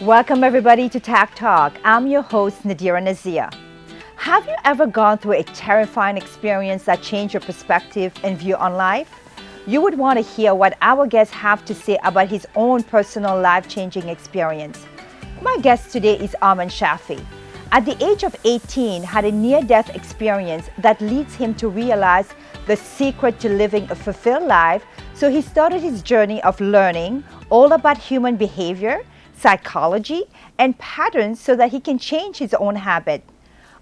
Welcome everybody to Tag Talk. I'm your host, Nadirah Nazeer. Have you ever gone through a terrifying experience that changed your perspective and view on life? You would want to hear what our guests have to say about his own personal life-changing experience. My guest today is Armin Shafee. At the age of 18, had a near-death experience that leads him to realize the secret to living a fulfilled life. So he started his journey of learning all about human behavior, psychology, and patterns so that he can change his own habit.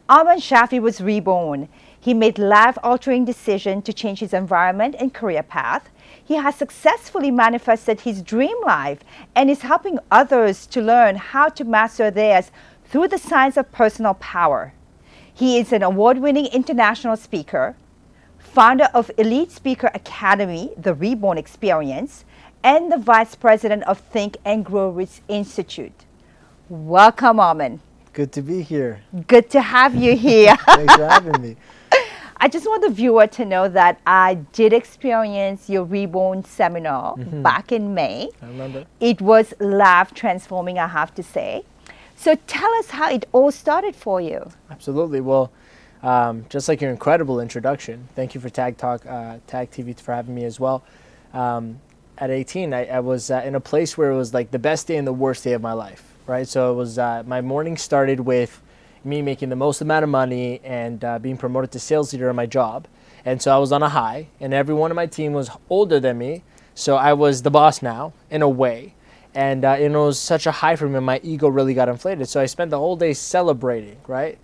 Armin Shafee was reborn. He made life-altering decisions to change his environment and career path. He has successfully manifested his dream life and is helping others to learn how to master theirs through the science of personal power. He is an award-winning international speaker, founder of Elite Speaker Academy, the Reborn Experience, and the Vice President of Think and Grow Rich Institute. Welcome, Armin. Good to be here. Good to have you here. Thanks for having me. I just want the viewer to know that I did experience your Reborn seminar back in May. I remember. It was life transforming, I have to say. So tell us how it all started for you. Absolutely. Well, just like your incredible introduction, thank you for Tag Talk, Tag TV for having me as well. At 18, I was in a place where it was like the best day and the worst day of my life, right? So it was, my morning started with me making the most amount of money and being promoted to sales leader in my job. And so I was on a high, and everyone on my team was older than me. So I was the boss now, in a way. And it was such a high for me, my ego really got inflated. So I spent the whole day celebrating, right?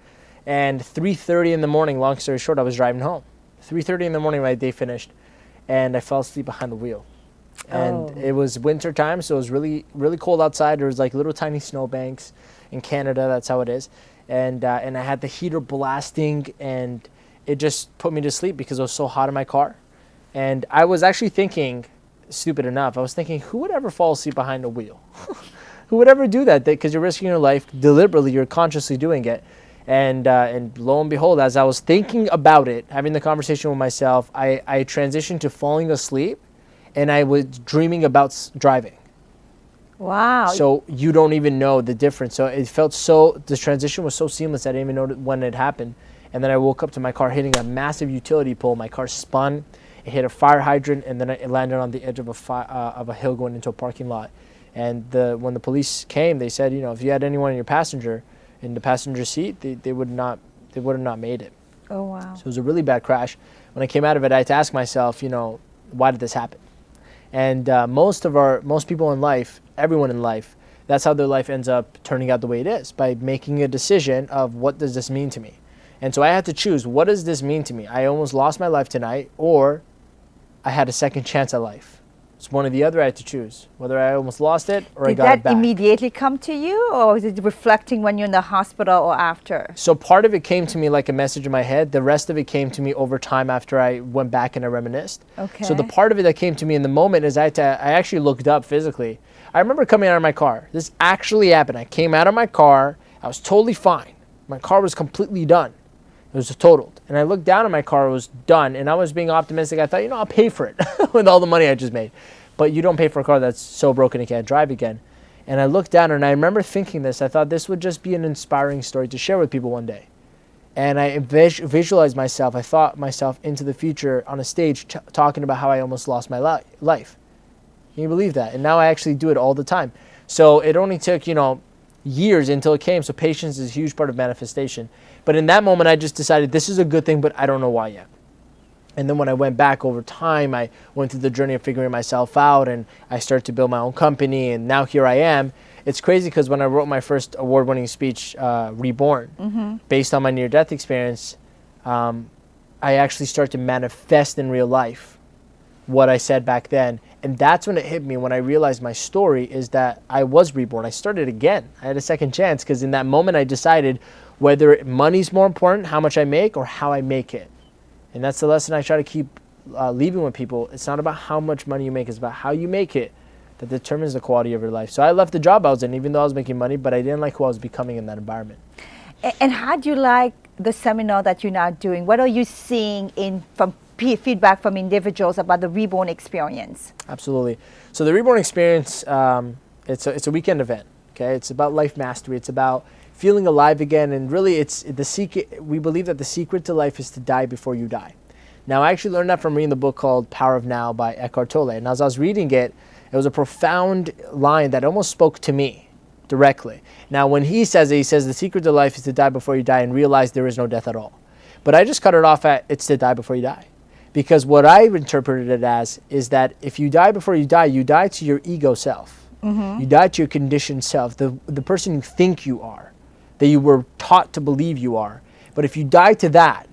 And 3:30 in the morning, long story short, I was driving home. 3:30 in the morning, my day finished, and I fell asleep behind the wheel. And it was winter time, so it was really, really cold outside. There was like little tiny snowbanks in Canada. That's how it is. And I had the heater blasting, and it just put me to sleep because it was so hot in my car. And I was actually thinking, stupid enough, I was thinking, who would ever fall asleep behind a wheel? Who would ever do that? Because you're risking your life deliberately. You're consciously doing it. And lo and behold, as I was thinking about it, having the conversation with myself, I transitioned to falling asleep. And I was dreaming about driving. Wow. So you don't even know the difference. So it felt the transition was so seamless, I didn't even know when it happened. And then I woke up to my car hitting a massive utility pole. My car spun, it hit a fire hydrant, and then it landed on the edge of a hill going into a parking lot. And when the police came, they said, if you had anyone in the passenger seat, they would have not made it. Oh, wow. So it was a really bad crash. When I came out of it, I had to ask myself, why did this happen? And most people in life, everyone in life, that's how their life ends up turning out the way it is, by making a decision of what does this mean to me. And so I had to choose, what does this mean to me? I almost lost my life tonight, or I had a second chance at life. It's one or the other I had to choose, whether I almost lost it or I got it back. Did that immediately come to you, or was it reflecting when you're in the hospital or after? So part of it came to me like a message in my head. The rest of it came to me over time after I went back and I reminisced. Okay. So the part of it that came to me in the moment is I actually looked up physically. I remember coming out of my car. This actually happened. I came out of my car. I was totally fine. My car was completely done. It was totaled. And I looked down at my car, it was done. And I was being optimistic. I thought, I'll pay for it with all the money I just made. But you don't pay for a car that's so broken it can't drive again. And I looked down and I remember thinking this. I thought this would just be an inspiring story to share with people one day. And I visualized myself. I thought myself into the future on a stage talking about how I almost lost my life. Can you believe that? And now I actually do it all the time. So it only took, years until it came. So patience is a huge part of manifestation. But in that moment, I just decided this is a good thing, but I don't know why yet. And then when I went back over time, I went through the journey of figuring myself out, and I started to build my own company, and now here I am. It's crazy because when I wrote my first award-winning speech, Reborn, based on my near-death experience, I actually started to manifest in real life what I said back then. And that's when it hit me, when I realized my story is that I was reborn. I started again. I had a second chance because in that moment I decided whether money's more important, how much I make, or how I make it. And that's the lesson I try to keep leaving with people. It's not about how much money you make, it's about how you make it that determines the quality of your life. So I left the job I was in, even though I was making money, but I didn't like who I was becoming in that environment. And how do you like the seminar that you're now doing? What are you seeing from feedback from individuals about the Reborn experience? Absolutely. So the Reborn experience, it's a weekend event. Okay, it's about life mastery. It's about feeling alive again, and really, it's the secret. We believe that the secret to life is to die before you die. Now, I actually learned that from reading the book called Power of Now by Eckhart Tolle. And as I was reading it, it was a profound line that almost spoke to me directly. Now, when he says it, he says the secret to life is to die before you die and realize there is no death at all. But I just cut it off at it's to die before you die. Because what I've interpreted it as is that if you die before you die to your ego self. Mm-hmm. You die to your conditioned self, the person you think you are, that you were taught to believe you are. But if you die to that,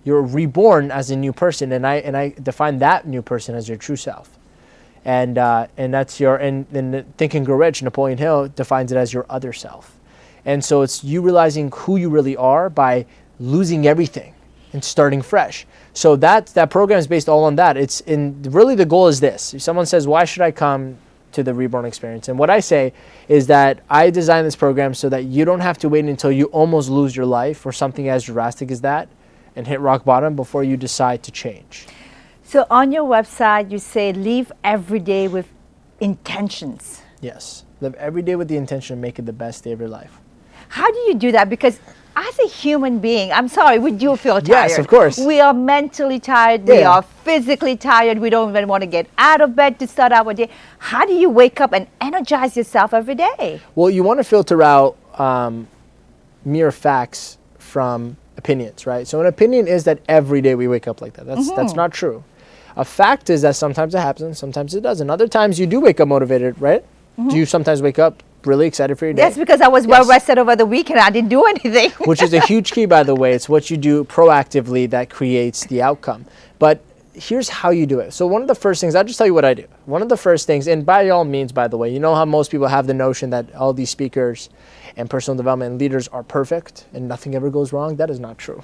you're reborn as a new person, and I define that new person as your true self, and that's your and Think and Grow Rich, Napoleon Hill defines it as your other self, and so it's you realizing who you really are by losing everything and starting fresh. So that program is based all on that. It's in really the goal is this. If someone says, why should I come to the Reborn experience? And what I say is that I designed this program so that you don't have to wait until you almost lose your life or something as drastic as that and hit rock bottom before you decide to change. So on your website, you say live every day with intentions. Yes. Live every day with the intention of making the best day of your life. How do you do that? Because as a human being, I'm sorry, we do feel tired. Yes, of course. We are mentally tired. Yeah. We are physically tired. We don't even want to get out of bed to start our day. How do you wake up and energize yourself every day? Well, you want to filter out mere facts from opinions, right? So an opinion is that every day we wake up like that. That's not true. A fact is that sometimes it happens, sometimes it doesn't. Other times you do wake up motivated, right? Do you sometimes wake up really excited for your day? Yes, because I was well rested over the weekend. I didn't do anything. Which is a huge key, by the way. It's what you do proactively that creates the outcome. But here's how you do it. So one of the first things, I'll just tell you what I do. One of the first things, and by all means, by the way, you know how most people have the notion that all these speakers and personal development leaders are perfect and nothing ever goes wrong? That is not true.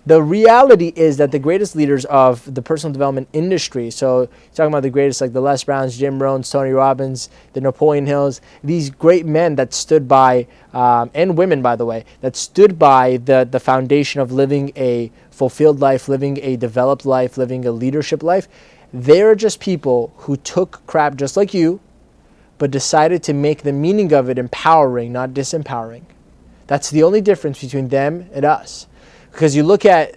The reality is that the greatest leaders of the personal development industry, so you're talking about the greatest like the Les Browns, Jim Rohns, Tony Robbins, the Napoleon Hills, these great men that stood by, and women, by the way, that stood by the foundation of living a fulfilled life, living a developed life, living a leadership life. They're just people who took crap just like you, but decided to make the meaning of it empowering, not disempowering. That's the only difference between them and us. Because you look at,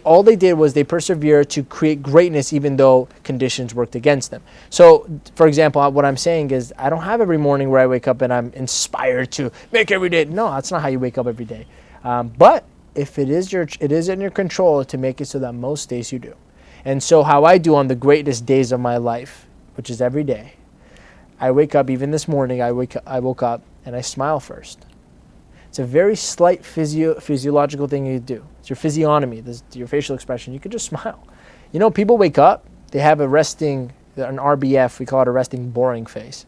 all they did was they persevered to create greatness even though conditions worked against them. So, for example, what I'm saying is I don't have every morning where I wake up and I'm inspired to make every day. No, that's not how you wake up every day. But if it is in your control to make it so that most days you do. And so how I do on the greatest days of my life, which is every day, I wake up, even this morning, I woke up and I smile first. It's a very slight physiological thing you do. It's your physiognomy, your facial expression. You could just smile. You know, people wake up, they have an RBF, we call it a resting boring face.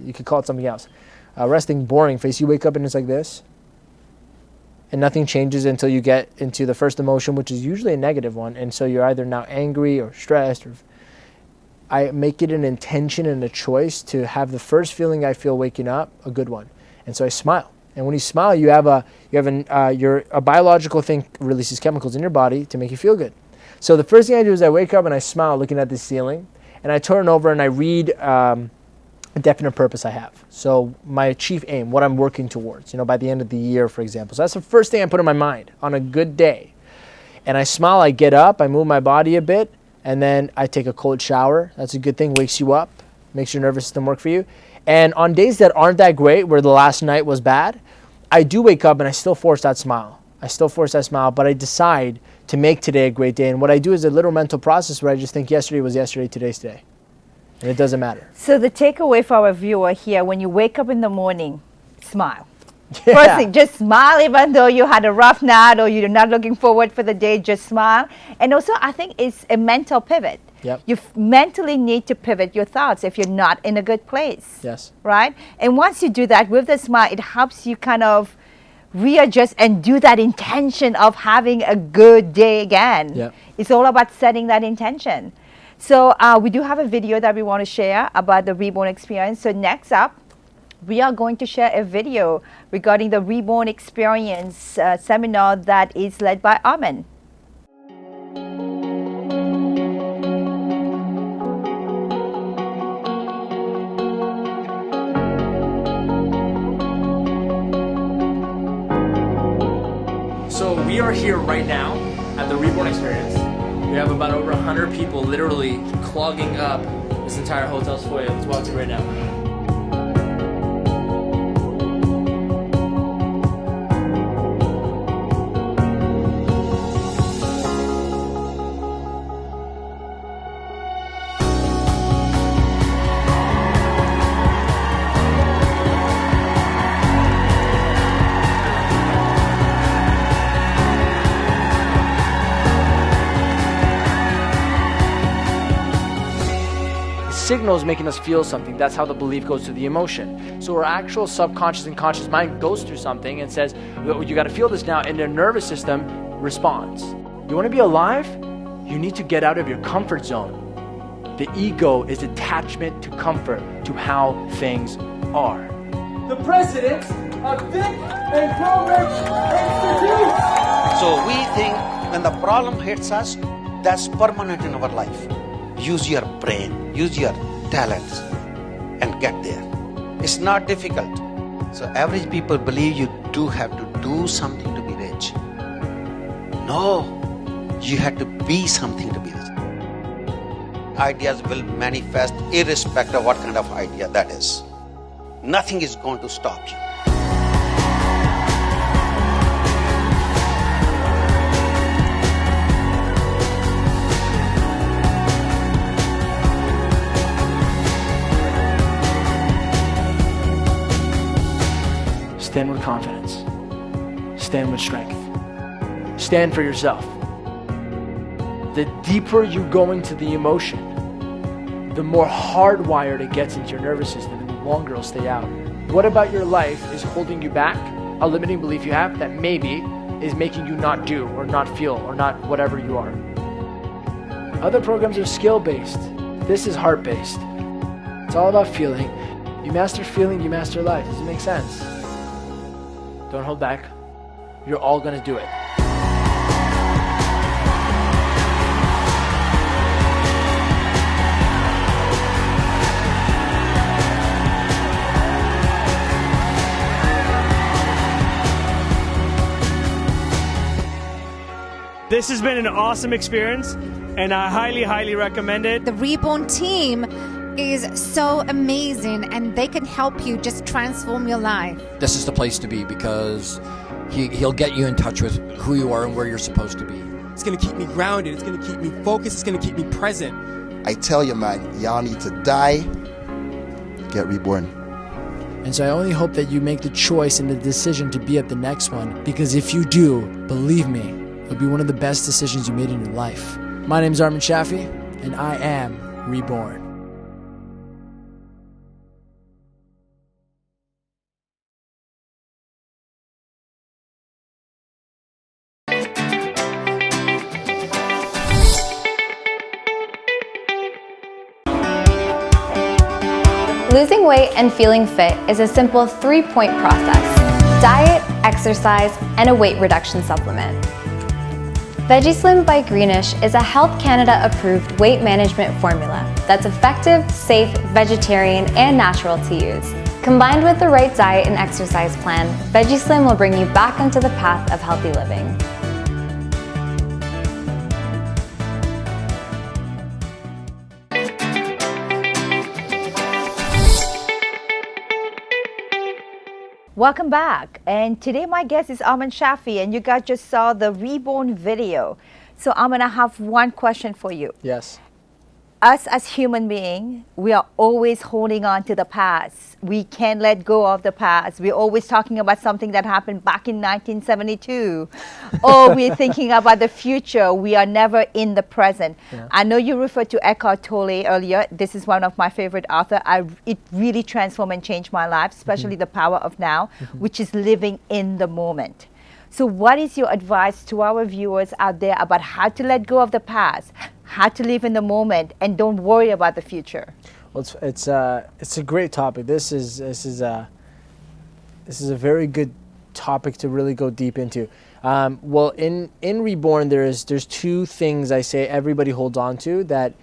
You could call it something else. A resting boring face, you wake up and it's like this. And nothing changes until you get into the first emotion, which is usually a negative one. And so you're either now angry or stressed. I make it an intention and a choice to have the first feeling I feel waking up a good one. And so I smile. And when you smile, a biological thing releases chemicals in your body to make you feel good. So the first thing I do is I wake up and I smile looking at the ceiling. And I turn over and I read a definite purpose I have. So my chief aim, what I'm working towards, by the end of the year, for example. So that's the first thing I put in my mind on a good day. And I smile, I get up, I move my body a bit, and then I take a cold shower. That's a good thing, wakes you up, makes your nervous system work for you. And on days that aren't that great, where the last night was bad, I do wake up and I still force that smile. But I decide to make today a great day. And what I do is a little mental process where I just think yesterday was yesterday, today's today. And it doesn't matter. So the takeaway for our viewer here, when you wake up in the morning, smile. Yeah. First thing, just smile even though you had a rough night or you're not looking forward for the day, just smile. And also, I think it's a mental pivot. Yep. You mentally need to pivot your thoughts if you're not in a good place. Yes. Right? And once you do that with the smile, it helps you kind of readjust and do that intention of having a good day again. Yep. It's all about setting that intention. So we do have a video that we want to share about the Reborn experience. So next up, we are going to share a video regarding the Reborn experience seminar that is led by Armin. we are here right now at the Reborn experience. We have about over 100 people literally clogging up this entire hotel's foyer. Let's walk through right now. Signals making us feel something. That's how the belief goes to the emotion. So our actual subconscious and conscious mind goes through something and says, you got to feel this now, and the nervous system responds. You want to be alive? You need to get out of your comfort zone. The ego is attachment to comfort, to how things are. The president of Think and Grow Rich Institute. So we think when the problem hits us, that's permanent in our life. Use your brain, use your talents, and get there. It's not difficult. So average people believe you do have to do something to be rich. No, you have to be something to be rich. Ideas will manifest irrespective of what kind of idea that is. Nothing is going to stop you. Stand with confidence. Stand with strength. Stand for yourself. The deeper you go into the emotion, the more hardwired it gets into your nervous system, and the longer it'll stay out. What about your life is holding you back? A limiting belief you have that maybe is making you not do or not feel or not whatever you are. Other programs are skill-based. This is heart-based. It's all about feeling. You master feeling, you master life. Does it make sense? Don't hold back. You're all going to do it. This has been an awesome experience, and I highly, highly recommend it. The Reborn team is so amazing, and they can help you just transform your life. This is the place to be because he'll get you in touch with who you are and where you're supposed to be. It's going to keep me grounded. It's going to keep me focused. It's going to keep me present. I tell you, man, y'all need to die, get reborn. And so I only hope that you make the choice and the decision to be at the next one, because if you do, believe me, it'll be one of the best decisions you made in your life. My name is Armin Shafee, and I am Reborn. Losing weight and feeling fit is a simple 3-point process: diet, exercise, and a weight reduction supplement. VegiSlim by Greenish is a Health Canada approved weight management formula that's effective, safe, vegetarian, and natural to use. Combined with the right diet and exercise plan, VegiSlim will bring you back onto the path of healthy living. Welcome back, and today my guest is Armin Shafee, and you guys just saw the Reborn video. So Armin, I have one question for you. Yes. Us as human beings, we are always holding on to the past. We can't let go of the past. We're always talking about something that happened back in 1972. Or we're thinking about the future. We are never in the present. Yeah. I know you referred to Eckhart Tolle earlier. This is one of my favorite authors. It really transformed and changed my life, especially the power of now, which is living in the moment. So what is your advice to our viewers out there about how to let go of the past, how to live in the moment, and don't worry about the future? Well, it's a great topic. This is a very good topic to really go deep into. Well, in Reborn, there's two things I say everybody holds on to that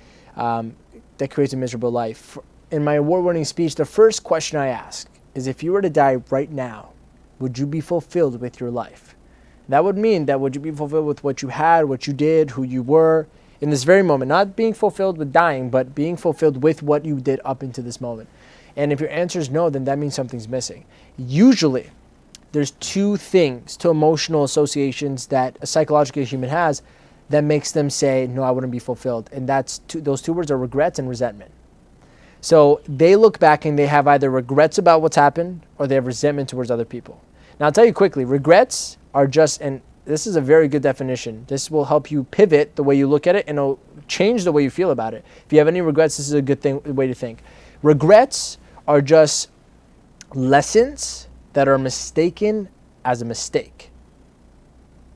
creates a miserable life. In my award-winning speech, the first question I ask is, if you were to die right now, would you be fulfilled with your life? That would mean that would you be fulfilled with what you had, what you did, who you were in this very moment, not being fulfilled with dying, but being fulfilled with what you did up into this moment. And if your answer is no, then that means something's missing. Usually, there's two emotional associations that a psychological human has that makes them say, no, I wouldn't be fulfilled. And those two words are regrets and resentment. So they look back and they have either regrets about what's happened or they have resentment towards other people. Now, I'll tell you quickly, regrets are just, and this is a very good definition. This will help you pivot the way you look at it and it'll change the way you feel about it. If you have any regrets, this is a good way to think. Regrets are just lessons that are mistaken as a mistake.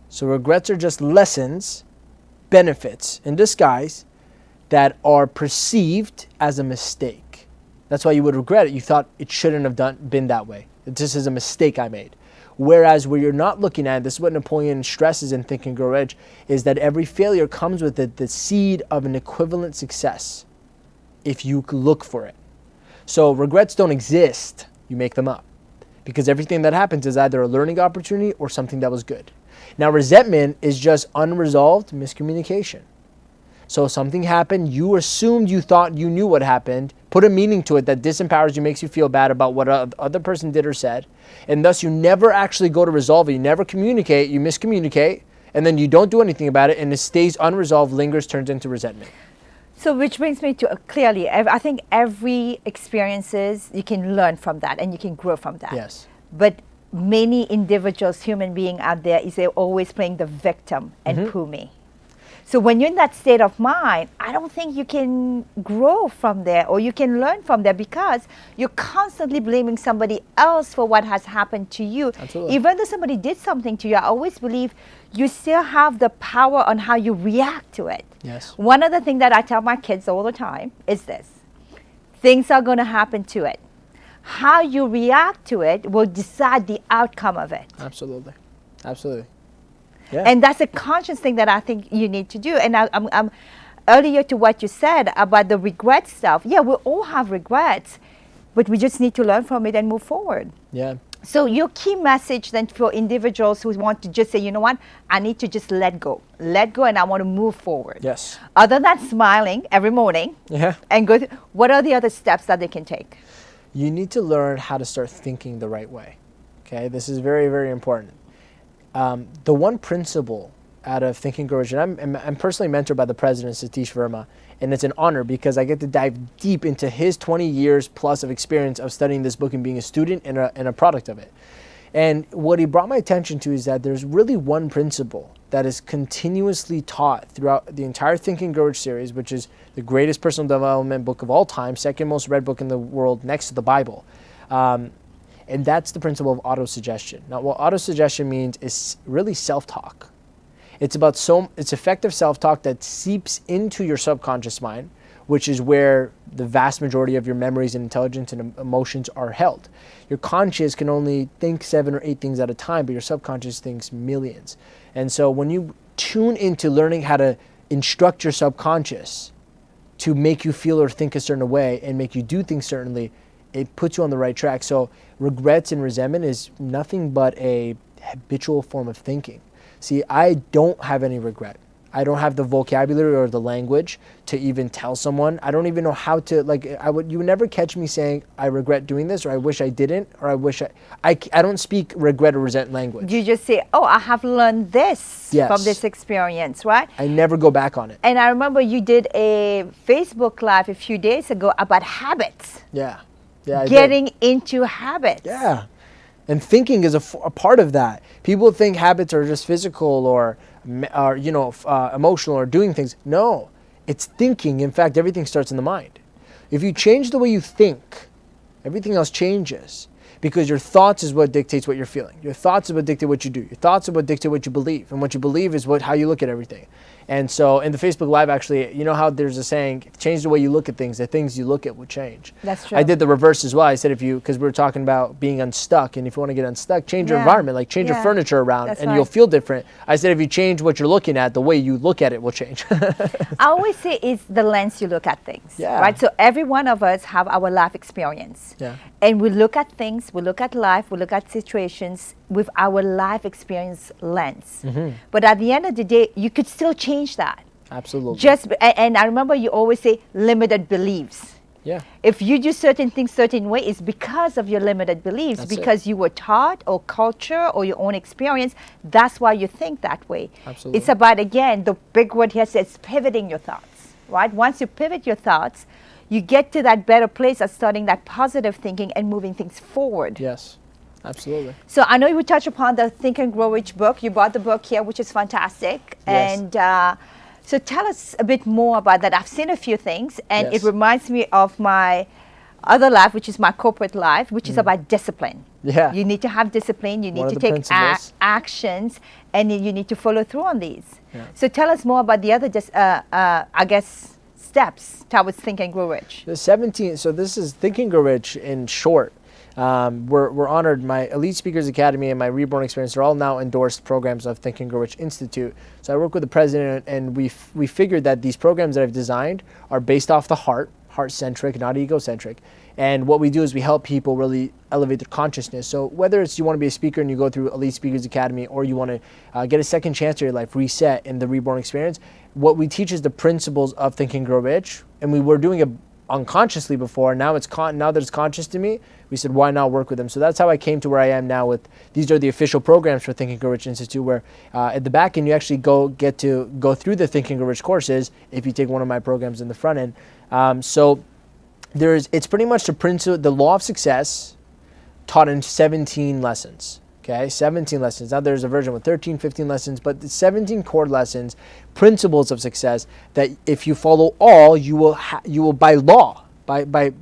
So regrets are just lessons, benefits in disguise that are perceived as a mistake. That's why you would regret it. You thought it shouldn't have been that way. This is a mistake I made. Whereas where you're not looking at, this is what Napoleon stresses in Think and Grow Rich, is that every failure comes with the seed of an equivalent success if you look for it. So regrets don't exist, you make them up. Because everything that happens is either a learning opportunity or something that was good. Now resentment is just unresolved miscommunication. So something happened, you assumed you thought you knew what happened, put a meaning to it that disempowers you, makes you feel bad about what other person did or said, and thus you never actually go to resolve it, you never communicate, you miscommunicate, and then you don't do anything about it, and it stays unresolved, lingers, turns into resentment. So which brings me to clearly, I think every experiences, you can learn from that and you can grow from that. Yes. But many individuals, human beings out there, they're always playing the victim and poo me. So when you're in that state of mind, I don't think you can grow from there or you can learn from there because you're constantly blaming somebody else for what has happened to you. Absolutely. Even though somebody did something to you, I always believe you still have the power on how you react to it. Yes. One of the things that I tell my kids all the time is this: things are going to happen to it. How you react to it will decide the outcome of it. Absolutely. Absolutely. Yeah. And that's a conscious thing that I think you need to do. And I'm earlier to what you said about the regret stuff. Yeah, we all have regrets, but we just need to learn from it and move forward. Yeah. So your key message then for individuals who want to just say, you know what, I need to just let go, and I want to move forward. Yes. Other than smiling every morning, and go. What are the other steps that they can take? You need to learn how to start thinking the right way. Okay, this is very, very important. The one principle out of Think and Grow Rich, and I'm personally mentored by the president, Satish Verma, and it's an honor because I get to dive deep into his 20 years plus of experience of studying this book and being a student and a product of it. And what he brought my attention to is that there's really one principle that is continuously taught throughout the entire Think and Grow Rich series, which is the greatest personal development book of all time, second most read book in the world next to the Bible. And that's the principle of autosuggestion. Now, what autosuggestion means is really self-talk. It's about it's effective self-talk that seeps into your subconscious mind, which is where the vast majority of your memories and intelligence and emotions are held. Your conscious can only think 7 or 8 things at a time, but your subconscious thinks millions. And so when you tune into learning how to instruct your subconscious to make you feel or think a certain way and make you do things certainly, it puts you on the right track. So regrets and resentment is nothing but a habitual form of thinking. See, I don't have any regret. I don't have the vocabulary or the language to even tell someone. I don't even know how to, you would never catch me saying, I regret doing this, or I wish I didn't, or I wish I don't speak regret or resent language. You just say, oh, I have learned this from this experience, right? I never go back on it. And I remember you did a Facebook Live a few days ago about habits. Yeah, getting into habits. Yeah, and thinking is a part of that. People think habits are just physical or emotional or doing things. No, it's thinking. In fact, everything starts in the mind. If you change the way you think, everything else changes, because your thoughts is what dictates what you're feeling. Your thoughts is what dictate what you do. Your thoughts are what dictate what you believe, and what you believe is how you look at everything. And so in the Facebook Live, actually, you know how there's a saying, change the way you look at things, the things you look at will change. That's true. I did the reverse as well. I said, because we were talking about being unstuck, and if you want to get unstuck, change your environment, like change your furniture around, and you'll feel different. I said, if you change what you're looking at, the way you look at it will change. I always say it's the lens you look at things, right? So every one of us have our life experience. Yeah. And we look at things, we look at life, we look at situations with our life experience lens. But at the end of the day, you could still change that. Absolutely. And I remember you always say limited beliefs. Yeah. If you do certain things certain way, it's because of your limited beliefs, because you were taught or culture or your own experience. That's why you think that way. Absolutely. It's about, again, the big word here says pivoting your thoughts, right? Once you pivot your thoughts, you get to that better place of starting that positive thinking and moving things forward. Yes. Absolutely. So I know you would touch upon the Think and Grow Rich book. You bought the book here, which is fantastic. Yes. And so tell us a bit more about that. I've seen a few things, and Yes. it reminds me of my other life, which is my corporate life, which is about discipline. Yeah. You need to have discipline. You need One to of the take principles. actions, and you need to follow through on these. Yeah. So tell us more about the other, I guess, steps towards Think and Grow Rich. The 17, so this is Think and Grow Rich in short. We're honored. My Elite Speakers Academy and my Reborn experience are all now endorsed programs of Think and Grow Rich Institute. So I work with the president, and we figured that these programs that I've designed are based off the heart-centric, not egocentric. And what we do is we help people really elevate their consciousness. So whether it's you want to be a speaker and you go through Elite Speakers Academy, or you want to get a second chance to your life, reset in the Reborn experience, what we teach is the principles of Think and Grow Rich. And we were doing it unconsciously before. Now now that it's conscious to me, we said, why not work with them? So that's how I came to where I am now. With these are the official programs for Think and Grow Rich Institute, where at the back end you actually get to go through the Think and Grow Rich courses if you take one of my programs in the front end. So it's pretty much the law of success taught in 17 lessons. Okay, 17 lessons. Now there's a version with 13, 15 lessons, but the 17 core lessons, principles of success that if you follow all, you will by law, by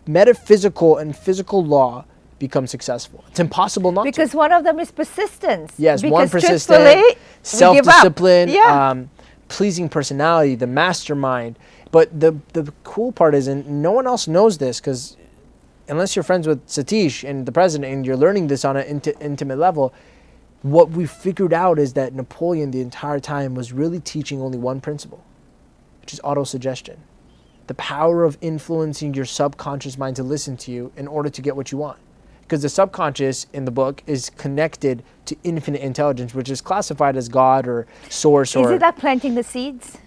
metaphysical and physical law, become successful. It's impossible not to. Because one of them is persistence. Yes, because one persistent, truthfully, self-discipline, pleasing personality, the mastermind. But the cool part is, and no one else knows this, because unless you're friends with Satish and the president and you're learning this on an intimate level, what we figured out is that Napoleon the entire time was really teaching only one principle, which is autosuggestion. The power of influencing your subconscious mind to listen to you in order to get what you want. Because the subconscious in the book is connected to infinite intelligence, which is classified as God or source. Is it like planting the seeds?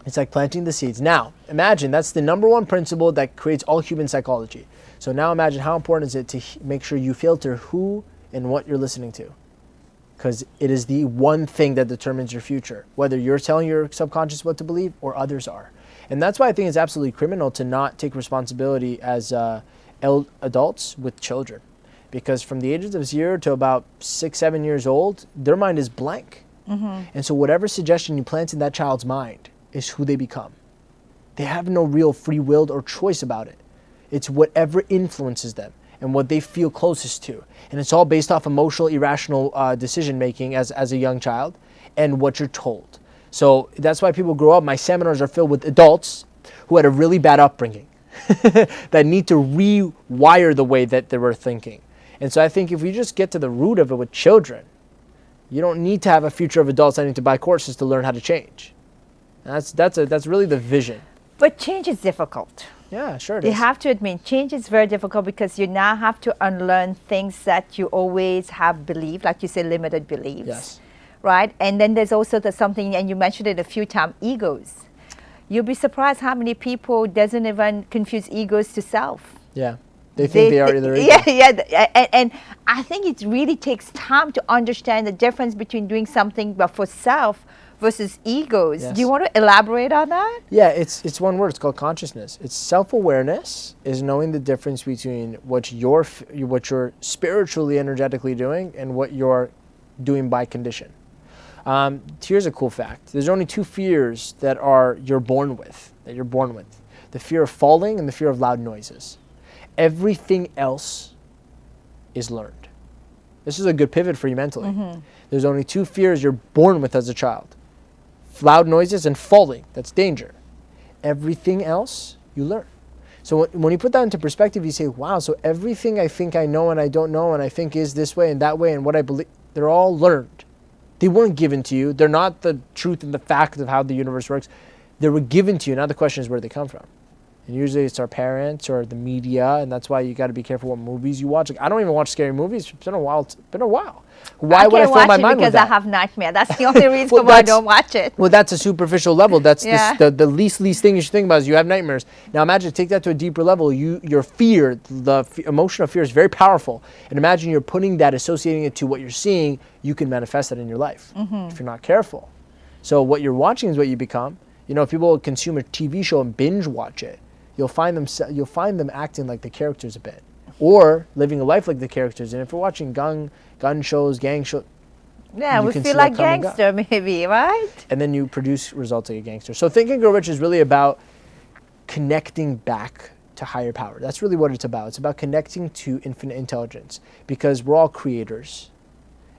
It's like planting the seeds. Now, imagine that's the number one principle that creates all human psychology. So now imagine how important is it to make sure you filter who and what you're listening to. Because it is the one thing that determines your future, whether you're telling your subconscious what to believe or others are. And that's why I think it's absolutely criminal to not take responsibility as adults with children. Because from the ages of 0 to about 6, 7 years old, their mind is blank. And so whatever suggestion you plant in that child's mind is who they become. They have no real free will or choice about it. It's whatever influences them and what they feel closest to. And it's all based off emotional, irrational decision making as a young child and what you're told. So that's why people grow up. My seminars are filled with adults who had a really bad upbringing that need to rewire the way that they were thinking. And so I think if we just get to the root of it with children, you don't need to have a future of adults needing to buy courses to learn how to change. And that's really the vision. But change is difficult. Yeah, sure it You is. have to admit, change is very difficult because you now have to unlearn things that you always have believed, like you say, limited beliefs. Yes. Right? And then there's also something, and you mentioned it a few times, egos. You'll be surprised how many people doesn't even confuse egos to self. Yeah. They think they are their ego. And I think it really takes time to understand the difference between doing something but for self versus egos. Yes. Do you want to elaborate on that? Yeah, it's one word. It's called consciousness. It's self-awareness is knowing the difference between what you're spiritually, energetically doing and what you're doing by condition. Here's a cool fact. There's only 2 fears that you're born with. The fear of falling and the fear of loud noises. Everything else is learned. This is a good pivot for you mentally. There's only 2 fears you're born with as a child. loud noises, and falling. That's danger. Everything else you learn. So when you put that into perspective, you say, wow, so everything I think I know and I don't know and I think is this way and that way and what I believe, they're all learned. They weren't given to you. They're not the truth and the fact of how the universe works. They were given to you. Now the question is where they come from. And usually it's our parents or the media, and that's why you got to be careful what movies you watch. Like, I don't even watch scary movies. It's been a while. Why would I fill my mind with that? Because I have nightmare. That's the only reason why I don't watch it. Well, that's a superficial level. That's the least thing you should think about is you have nightmares. Now imagine, take that to a deeper level. Your fear, the emotion of fear is very powerful. And imagine you're putting that, associating it to what you're seeing, you can manifest that in your life if you're not careful. So what you're watching is what you become. You know, if people consume a TV show and binge watch it, you'll find them acting like the characters a bit, or living a life like the characters. And if you're watching gun shows, gang shows, we feel like gangster maybe, right? And then you produce results like a gangster. So Think and Grow Rich is really about connecting back to higher power. That's really what it's about. It's about connecting to infinite intelligence, because we're all creators,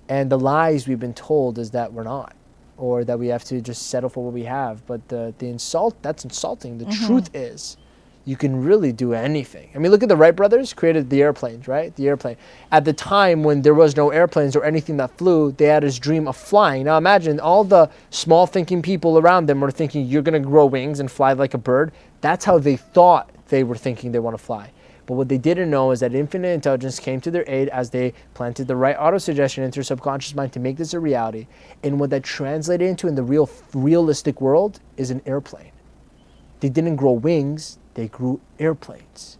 and the lies we've been told is that we're not, or that we have to just settle for what we have. But the insult, that's insulting. The truth is, you can really do anything. I mean, look at the Wright brothers, created the airplanes, right? The airplane. At the time when there was no airplanes or anything that flew, they had this dream of flying. Now imagine all the small thinking people around them were thinking, you're going to grow wings and fly like a bird. That's how they thought they were thinking they want to fly. But what they didn't know is that infinite intelligence came to their aid as they planted the right auto-suggestion into their subconscious mind to make this a reality. And what that translated into in the realistic world is an airplane. They didn't grow wings, they grew airplanes.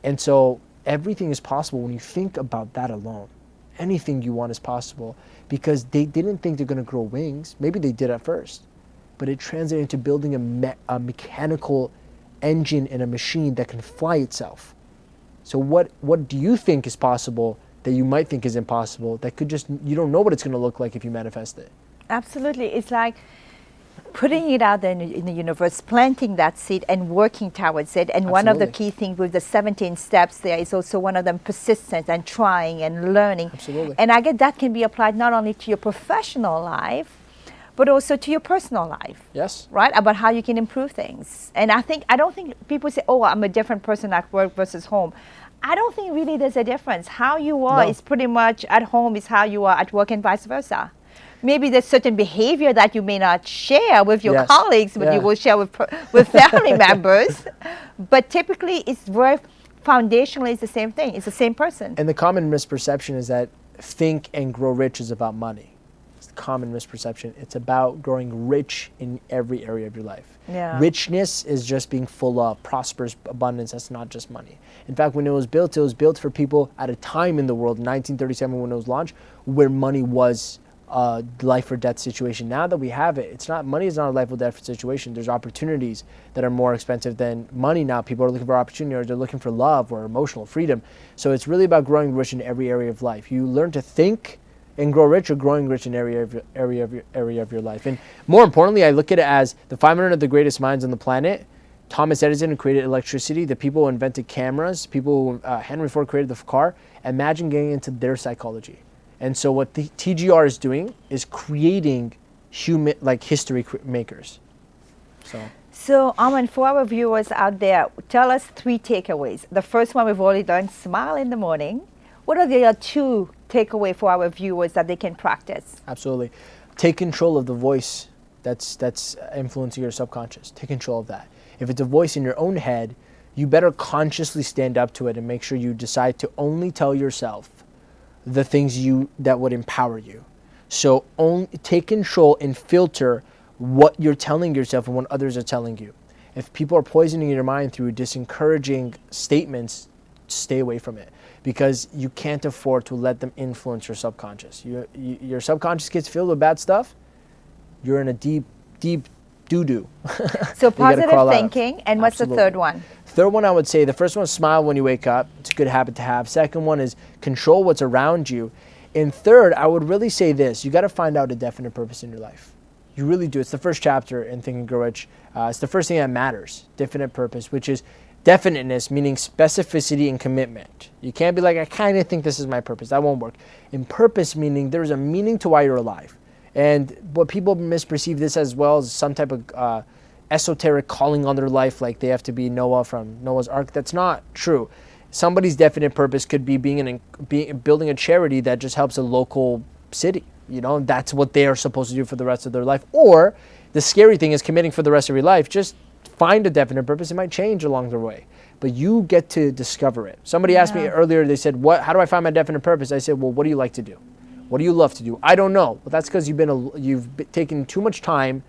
And so everything is possible when you think about that alone. Anything you want is possible, because they didn't think they're going to grow wings. Maybe they did at first, but it translated into building a mechanical engine and a machine that can fly itself. So what do you think is possible that you might think is impossible, that could just, you don't know what it's going to look like if you manifest it? Absolutely. It's like putting it out there in the universe, planting that seed and working towards it. And one of the key things with the 17 steps there is also one of them persistence and trying and learning. Absolutely. And I guess that can be applied not only to your professional life, but also to your personal life. Yes. Right? About how you can improve things. And I don't think people say, oh, I'm a different person at work versus home. I don't think really there's a difference. How you are is pretty much at home is how you are at work, and vice versa. Maybe there's certain behavior that you may not share with your colleagues, but you will share with family members. But typically, it's foundationally, it's the same thing. It's the same person. And the common misperception is that Think and Grow Rich is about money. It's the common misperception. It's about growing rich in every area of your life. Yeah. Richness is just being full of prosperous abundance. That's not just money. In fact, when it was built for people at a time in the world, 1937 when it was launched, where money was life or death situation. Now that we have it, money is not a life or death situation. There's opportunities that are more expensive than money now. People are looking for opportunity, or they're looking for love or emotional freedom. So it's really about growing rich in every area of life. You learn to think and grow rich, or growing rich in area of your life. And more importantly, I look at it as the 500 of the greatest minds on the planet. Thomas Edison, who created electricity, the people who invented cameras, Henry Ford created the car. Imagine getting into their psychology. And so what the TGR is doing is creating history makers. So Armin, for our viewers out there, tell us 3 takeaways. The first one we've already done, smile in the morning. What are the other 2 takeaways for our viewers that they can practice? Absolutely. Take control of the voice that's influencing your subconscious. Take control of that. If it's a voice in your own head, you better consciously stand up to it and make sure you decide to only tell yourself the things that would empower you. So take control and filter what you're telling yourself and what others are telling you. If people are poisoning your mind through disencouraging statements, stay away from it, because you can't afford to let them influence your subconscious. Your subconscious gets filled with bad stuff, you're in a deep doo-doo. So positive thinking, and what's the third one? Third one, I would say, the first one is smile when you wake up. It's a good habit to have. Second one is control what's around you. And third, I would really say this: you got to find out a definite purpose in your life. You really do. It's the first chapter in Think and Grow Rich. It's the first thing that matters, definite purpose, which is definiteness, meaning specificity and commitment. You can't be like, I kind of think this is my purpose. That won't work. And purpose meaning there's a meaning to why you're alive. And what people misperceive this as well as some type of esoteric calling on their life, like they have to be Noah from Noah's Ark. That's not true. Somebody's definite purpose could be building a charity that just helps a local city. You know, that's what they are supposed to do for the rest of their life. Or the scary thing is committing for the rest of your life. Just find a definite purpose. It might change along the way, but you get to discover it. Somebody asked me earlier, they said, how do I find my definite purpose? I said, well, what do you like to do? What do you love to do? I don't know. Well, that's because you've taken too much time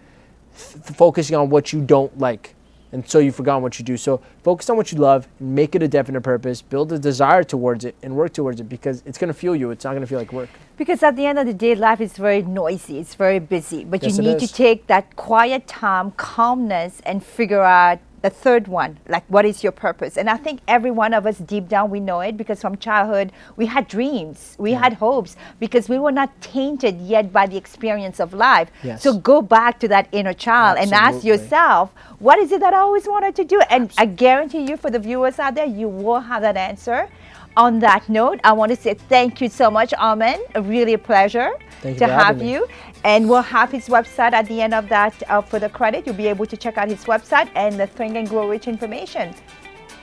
focusing on what you don't like. And so you've forgotten what you do. So focus on what you love, make it a definite purpose, build a desire towards it, and work towards it, because it's going to fuel you. It's not going to feel like work. Because at the end of the day, life is very noisy. It's very busy. But Yes, you it need is. to take that quiet time, calmness, and figure out the third one, like what is your purpose? And I think every one of us deep down, we know it, because from childhood, we had dreams, we had hopes, because we were not tainted yet by the experience of life. Yes. So go back to that inner child and ask Absolutely. yourself, what is it that I always wanted to do? And I guarantee you, for the viewers out there, you will have that answer. On that note, I want to say thank you so much, Armin. Really a pleasure Thank you to for have having me. you. And we'll have his website at the end of that for the credit. You'll be able to check out his website and the Think and Grow Rich information.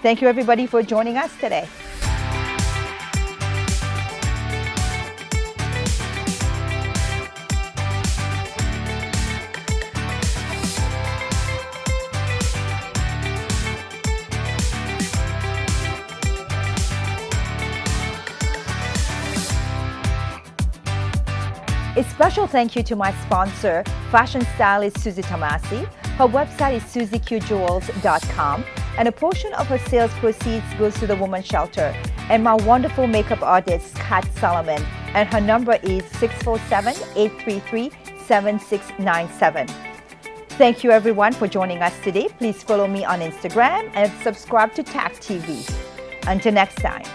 Thank you, everybody, for joining us today. A special thank you to my sponsor, fashion stylist Susie Tomasi. Her website is susieqjewels.com, and a portion of her sales proceeds goes to the Women's Shelter. And my wonderful makeup artist, Kat Solomon, and her number is 647-833-7697. Thank you, everyone, for joining us today. Please follow me on Instagram and subscribe to TAC TV. Until next time.